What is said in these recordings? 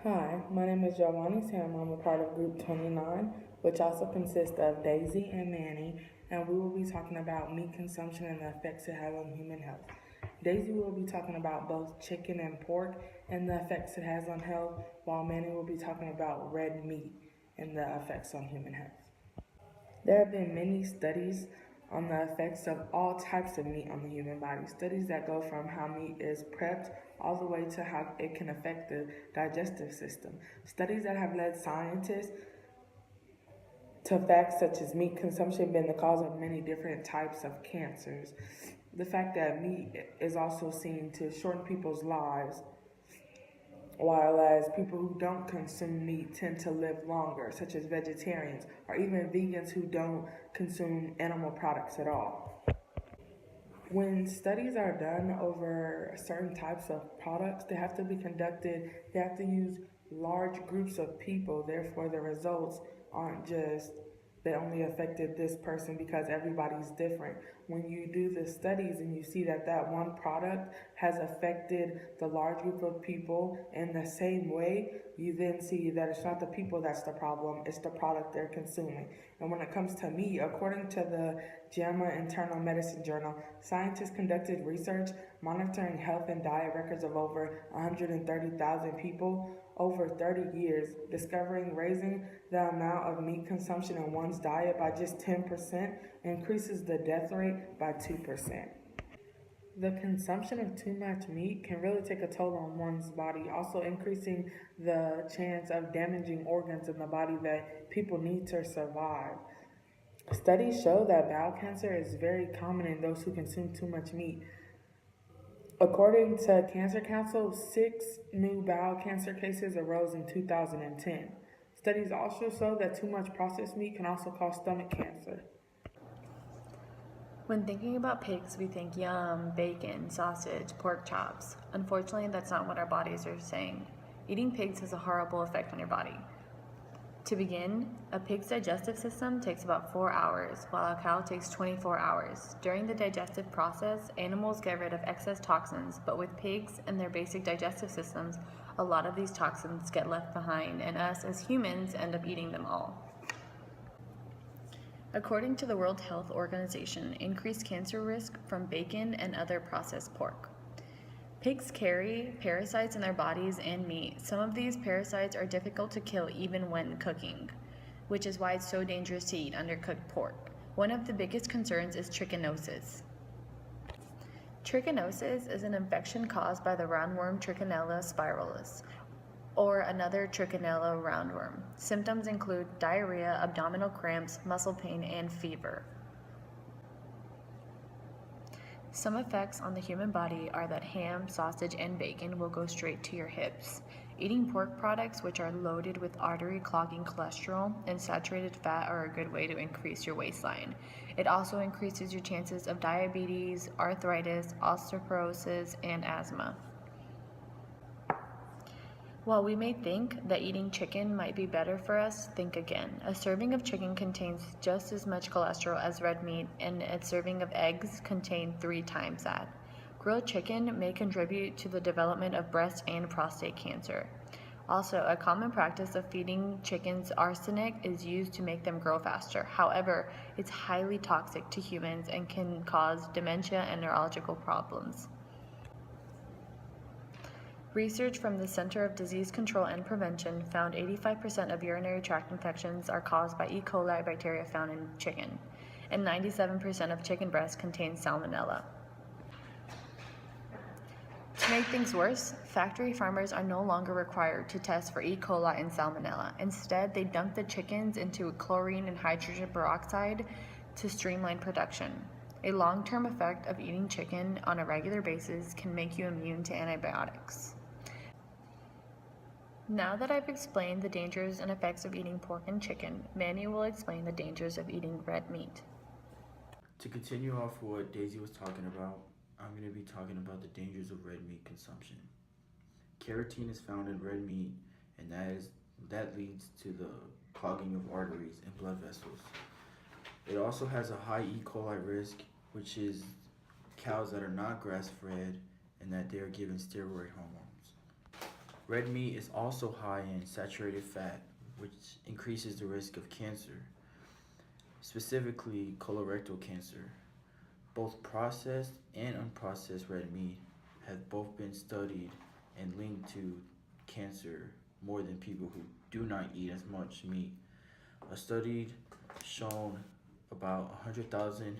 Hi, my name is Giovanni Sam. I'm a part of Group 29, which also consists of Daisy and Manny, and we will be talking about meat consumption and the effects it has on human health. Daisy will be talking about both chicken and pork and the effects it has on health, while Manny will be talking about red meat and the effects on human health. There have been many studies on the effects of all types of meat on the human body. Studies that go from how meat is prepped all the way to how it can affect the digestive system. Studies that have led scientists to facts such as meat consumption being the cause of many different types of cancers. The fact that meat is also seen to shorten people's lives, while as people who don't consume meat tend to live longer, such as vegetarians or even vegans who don't consume animal products at all. When studies are done over certain types of products, they have to be conducted, they have to use large groups of people, therefore the results aren't just they only affected this person because everybody's different. When you do the studies and you see that that one product has affected the large group of people in the same way, you then see that it's not the people that's the problem, it's the product they're consuming. And when it comes to meat, according to the JAMA Internal Medicine Journal, scientists conducted research monitoring health and diet records of over 130,000 people over 30 years, discovering raising the amount of meat consumption in one's diet by just 10% increases the death rate by 2%. The consumption of too much meat can really take a toll on one's body, also increasing the chance of damaging organs in the body that people need to survive. Studies show that bowel cancer is very common in those who consume too much meat. According to Cancer Council, 6 new bowel cancer cases arose in 2010. Studies also show that too much processed meat can also cause stomach cancer. When thinking about pigs, we think yum, bacon, sausage, pork chops. Unfortunately, that's not what our bodies are saying. Eating pigs has a horrible effect on your body. To begin, a pig's digestive system takes about 4 hours, while a cow takes 24 hours. During the digestive process, animals get rid of excess toxins, but with pigs and their basic digestive systems, a lot of these toxins get left behind, and us as humans end up eating them all. According to the World Health Organization, increased cancer risk from bacon and other processed pork. Pigs carry parasites in their bodies and meat. Some of these parasites are difficult to kill even when cooking, which is why it's so dangerous to eat undercooked pork. One of the biggest concerns is trichinosis. Trichinosis is an infection caused by the roundworm Trichinella spiralis, or another Trichinella roundworm. Symptoms include diarrhea, abdominal cramps, muscle pain, and fever. Some effects on the human body are that ham, sausage, and bacon will go straight to your hips. Eating pork products, which are loaded with artery-clogging cholesterol and saturated fat, are a good way to increase your waistline. It also increases your chances of diabetes, arthritis, osteoporosis, and asthma. While we may think that eating chicken might be better for us, think again. A serving of chicken contains just as much cholesterol as red meat, and a serving of eggs contains 3 times that. Grilled chicken may contribute to the development of breast and prostate cancer. Also, a common practice of feeding chickens arsenic is used to make them grow faster. However, it's highly toxic to humans and can cause dementia and neurological problems. Research from the Center of Disease Control and Prevention found 85% of urinary tract infections are caused by E. coli bacteria found in chicken, and 97% of chicken breast contain salmonella. To make things worse, factory farmers are no longer required to test for E. coli and salmonella. Instead, they dump the chickens into chlorine and hydrogen peroxide to streamline production. A long-term effect of eating chicken on a regular basis can make you immune to antibiotics. Now that I've explained the dangers and effects of eating pork and chicken, Manny will explain the dangers of eating red meat. To continue off what Daisy was talking about, I'm going to be talking about the dangers of red meat consumption. Carotene is found in red meat, and that leads to the clogging of arteries and blood vessels. It also has a high E. coli risk, which is cows that are not grass-fed and that they are given steroid hormones. Red meat is also high in saturated fat, which increases the risk of cancer, specifically colorectal cancer. Both processed and unprocessed red meat have both been studied and linked to cancer more than people who do not eat as much meat. A study shown about 100,000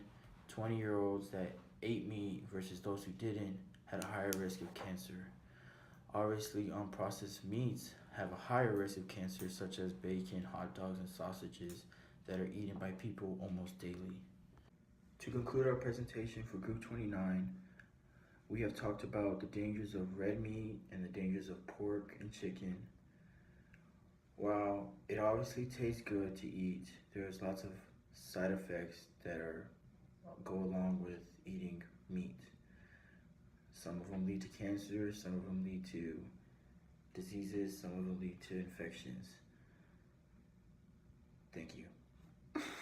20-year-olds that ate meat versus those who didn't had a higher risk of cancer. Obviously, unprocessed meats have a higher risk of cancer, such as bacon, hot dogs, and sausages that are eaten by people almost daily. To conclude our presentation for Group 29, we have talked about the dangers of red meat and the dangers of pork and chicken. While it obviously tastes good to eat, there's lots of side effects that go along with eating meat. Some of them lead to cancer, some of them lead to diseases, some of them lead to infections. Thank you.